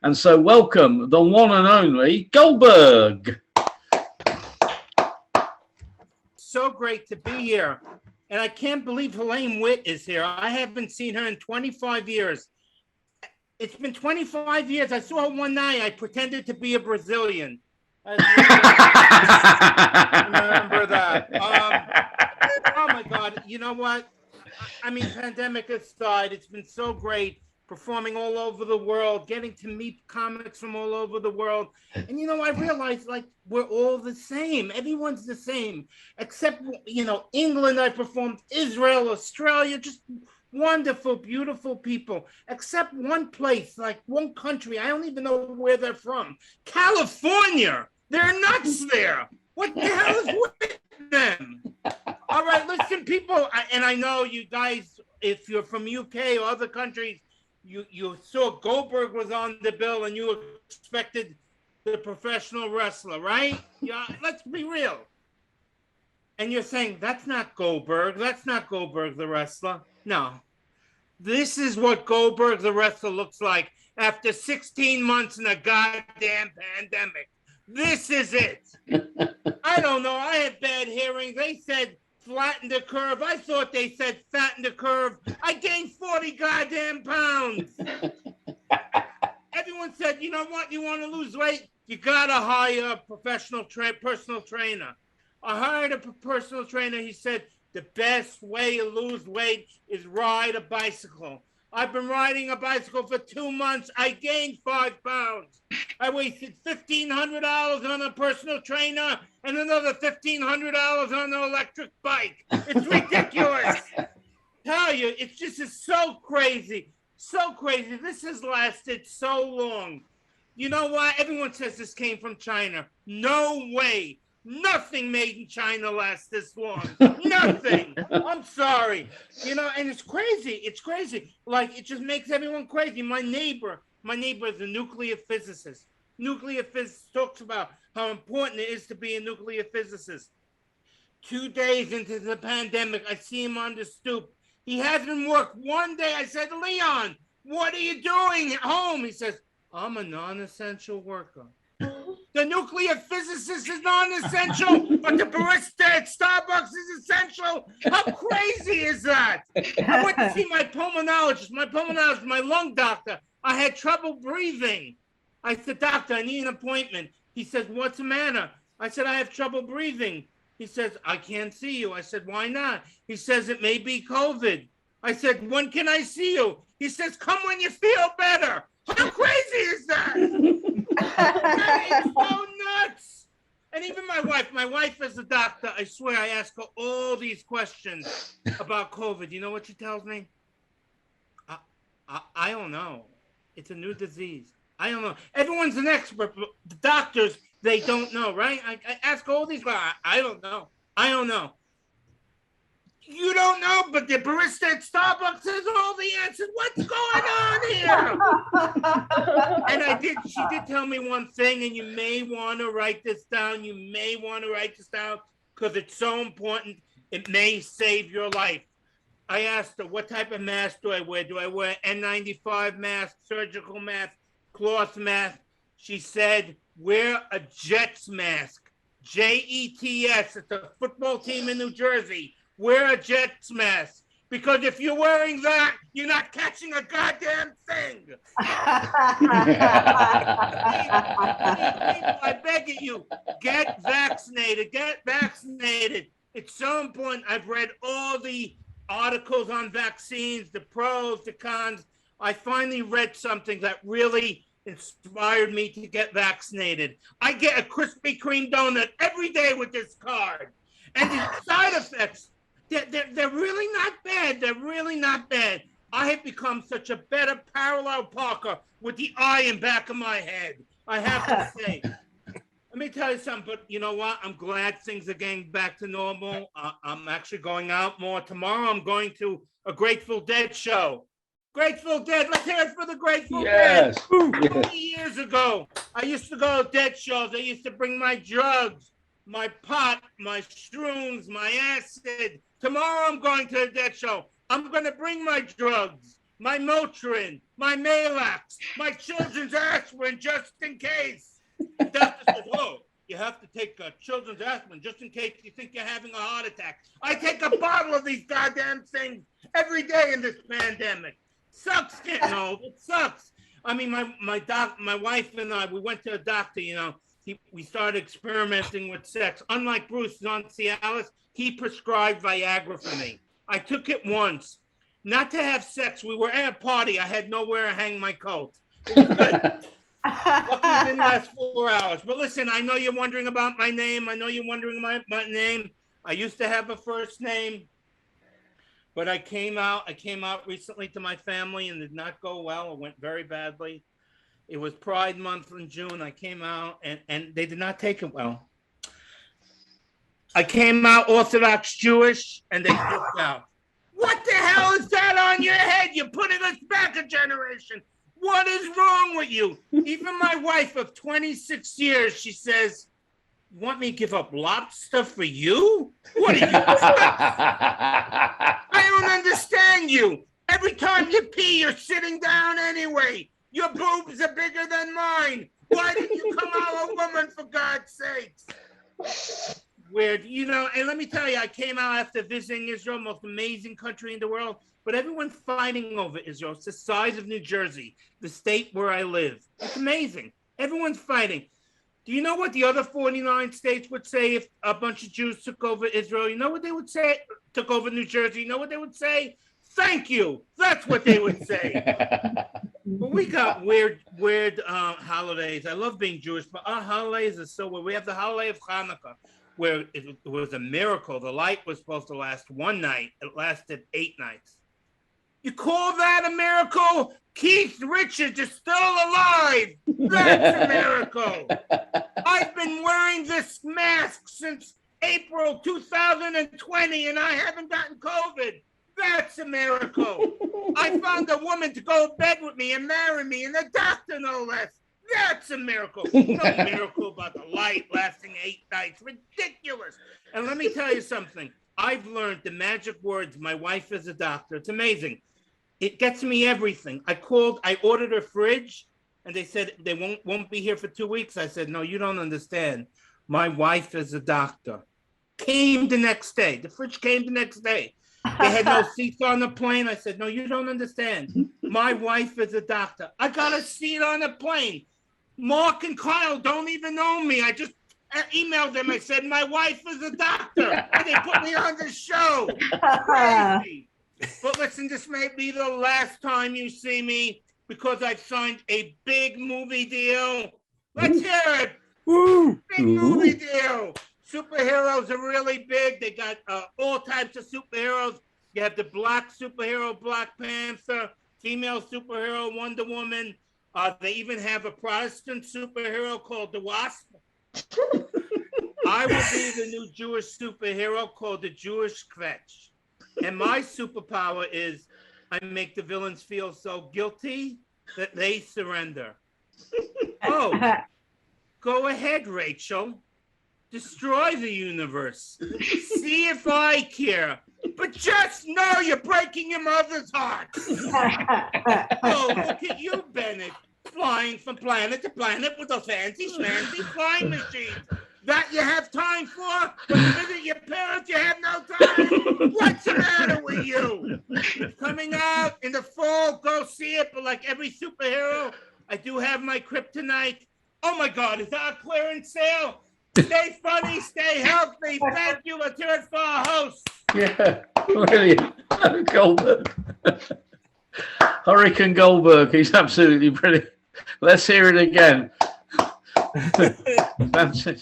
And so welcome the one and only Goldberg. So great to be here. And I can't believe Helene Witt is here. I haven't seen her in 25 years. It's been 25 years. I saw her one night. I pretended to be a Brazilian. I remember that. Oh my God. You know what? I mean, pandemic aside, it's been so great performing all over the world, getting to meet comics from all over the world. And, you know, I realized, like, we're all the same. Everyone's the same, except, you know, England, I performed, Israel, Australia, just wonderful, beautiful people, except one place, like one country. I don't even know where they're from. California. They're nuts there. What the hell is with them? All right, listen, people, and I know you guys, if you're from UK or other countries, you saw Goldberg was on the bill and you expected the professional wrestler, right? Yeah, let's be real. And you're saying, that's not Goldberg. That's not Goldberg the wrestler. No. This is what Goldberg the wrestler looks like after 16 months in a goddamn pandemic. This is it. I don't know. I had bad hearing. They said flatten the curve. I thought they said fatten the curve. I gained 40 goddamn pounds. Everyone said, you know what? You want to lose weight? You got to hire a professional personal trainer. I hired a personal trainer. He said, the best way to lose weight is ride a bicycle. I've been riding a bicycle for 2 months. I gained 5 pounds. I wasted $1,500 on a personal trainer and another $1,500 on an electric bike. It's ridiculous. Tell you, it's just so crazy. So crazy. This has lasted so long. You know what? Everyone says this came from China. No way. Nothing made in China lasts this long. Nothing. I'm sorry. You know, and it's crazy. It's crazy. Like, it just makes everyone crazy. My neighbor is a nuclear physicist. Nuclear physicist talks about how important it is to be a nuclear physicist. 2 days into the pandemic, I see him on the stoop. He hasn't worked one day. I said, Leon, what are you doing at home? He says, I'm a non-essential worker. The nuclear physicist is non-essential, but the barista at Starbucks is essential. How crazy is that? I went to see my pulmonologist, my lung doctor. I had trouble breathing. I said, doctor, I need an appointment. He says, what's the matter? I said, I have trouble breathing. He says, I can't see you. I said, why not? He says, it may be COVID. I said, when can I see you? He says, come when you feel better. How crazy is that? It's so nuts. And even my wife is a doctor. I swear I ask her all these questions about COVID. You know what she tells me? I don't know. It's a new disease. I don't know. Everyone's an expert, but the doctors, they don't know, right? I ask all these questions. I don't know. I don't know. You don't know, but the barista at Starbucks has all the answers. What's going on here? And she did tell me one thing, and you may want to write this down. You may want to write this down because it's so important. It may save your life. I asked her, what type of mask do I wear? Do I wear N95 mask, surgical mask, cloth mask? She said, wear a Jets mask. Jets. It's a football team in New Jersey. Wear a Jets mask. Because if you're wearing that, you're not catching a goddamn thing. I beg of you, get vaccinated. Get vaccinated. It's so important. I've read all the articles on vaccines, the pros, the cons. I finally read something that really inspired me to get vaccinated. I get a Krispy Kreme donut every day with this card. And the side effects, they're really not bad. They're really not bad. I have become such a better parallel parker with the eye in back of my head. I have to say. Let me tell you something, but you know what? I'm glad things are getting back to normal. I'm actually going out more. Tomorrow I'm going to a Grateful Dead show. Grateful Dead. Let's hear it for the Grateful Dead. 20 years ago, I used to go to Dead shows. I used to bring my drugs, my pot, my shrooms, my acid. Tomorrow I'm going to a Dead show. I'm going to bring my drugs. my Motrin, my Maalox, my children's aspirin just in case. The doctor says, oh, you have to take children's aspirin just in case you think you're having a heart attack. I take a bottle of these goddamn things every day in this pandemic. Sucks getting old. It sucks. I mean, my wife and I, we went to a doctor, you know. We started experimenting with sex. Unlike Bruce on Cialis, he prescribed Viagra for me. I took it once, not to have sex. We were at a party. I had nowhere to hang my coat. It was good. Luckily, it didn't last 4 hours. But listen, I know you're wondering about my name. I know you're wondering my name. I used to have a first name, but I came out recently to my family and did not go well. It went very badly. It was Pride Month in June. I came out and they did not take it well. I came out Orthodox Jewish and they flipped out. What the hell is that on your head? You're putting us back a generation. What is wrong with you? Even my wife of 26 years, she says, you want me to give up lobster for you? What are you? I don't understand you. Every time you pee, you're sitting down anyway. Your boobs are bigger than mine. Why didn't you come out a woman, for God's sakes? Weird. You know, and let me tell you, I came out after visiting Israel, most amazing country in the world, but everyone's fighting over Israel. It's the size of New Jersey, the state where I live. It's amazing. Everyone's fighting. Do you know what the other 49 states would say if a bunch of Jews took over Israel? You know what they would say? Took over New Jersey. You know what they would say? Thank you. That's what they would say. But we got weird holidays. I love being Jewish, but our holidays are so weird. We have the holiday of Hanukkah, where it was a miracle. The light was supposed to last one night. It lasted 8 nights. You call that a miracle? Keith Richards is still alive. That's a miracle. I've been wearing this mask since April 2020, and I haven't gotten COVID. That's a miracle. I found a woman to go to bed with me and marry me, and a doctor no less. That's a miracle. No miracle about the light lasting 8 nights. Ridiculous. And let me tell you something. I've learned the magic words. My wife is a doctor. It's amazing. It gets me everything. I ordered a fridge, and they said they won't be here for 2 weeks. I said, no, you don't understand. My wife is a doctor. Came the next day. The fridge came the next day. They had no seats on the plane. I said, no, you don't understand. My wife is a doctor. I got a seat on the plane. Mark and Kyle don't even know me. I just emailed them. I said, my wife is a doctor. And they put me on the show. Crazy. But listen, this may be the last time you see me because I've signed a big movie deal. Let's hear it. Woo. Big movie deal. Superheroes are really big. They got all types of superheroes. You have the black superhero, Black Panther, female superhero, Wonder Woman. They even have a Protestant superhero called the Wasp. I will be the new Jewish superhero called the Jewish Kvetch. And my superpower is I make the villains feel so guilty that they surrender. Oh, go ahead, Rachel. Destroy the universe. See if I care. But just know you're breaking your mother's heart. Oh, look at you, Bennett. Flying from planet to planet with a fancy schmancy flying machine. That you have time for? But to visit your parents, you have no time? What's the matter with you? It's coming out in the fall. Go see it. But like every superhero, I do have my kryptonite. Oh, my God. Is that a clearance sale? Stay funny. Stay healthy. Thank you. Let's hear it for our host. Yeah, brilliant. Goldberg. Hurricane Goldberg. He's absolutely brilliant. Let's hear it again. Fantastic.